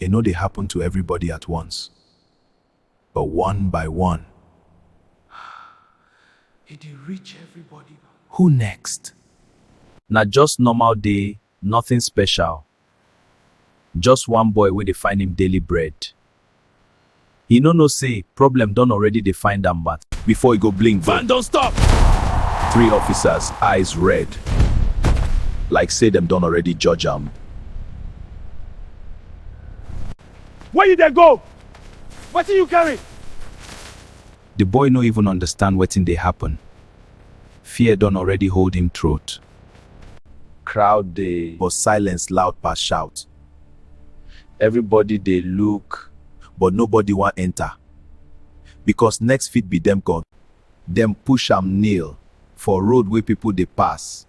e no dey happen to everybody at once, but one by one. E dey reach everybody. Who next? Na just normal day, nothing special. Just one boy wey dey find him daily bread. He no know say problem don already dey find am, but Before e go blink, van don stop. 3 officers, eyes red, like say them don already judge am. Where you dey go? Wetin you carry? The boy no even understand wetin dey happen. Fear don already hold him throat. Crowd dey, But silence loud pass shout. everybody dey look. But nobody wan enter. Because next fit be them gun. Them push am kneel for road wey people dey pass.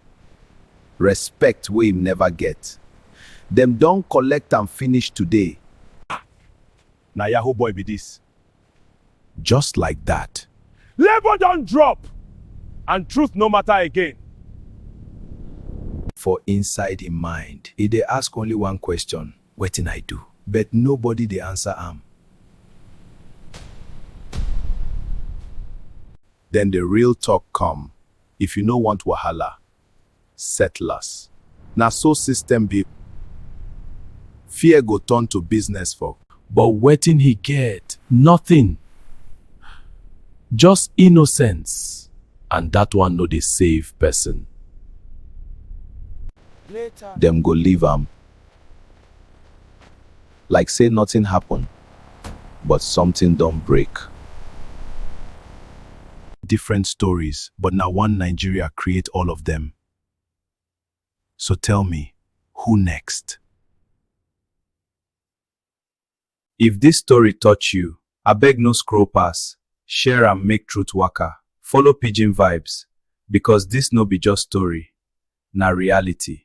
Respect wey him never get. Them don collect am finish today. Na Yahoo boy be this. Just like that. Labor don drop, and truth no matter again. For inside him mind, he dey ask only one question: wetin I do? But nobody dey answer am. Then the real talk come. If you no want wahala, settlers. Na so system be. Fear go turn to business for. But wetin he get? Nothing. Just innocence. And that one no dey save person. Later. Them go leave am. Like say nothing happen, but something don break. Different stories, but now one Nigeria create all of them. So tell me, who next? If this story touch you, abeg no scroll pass. Share am make truth waka. Follow Pidgin Vibes, because this no be just story, na reality.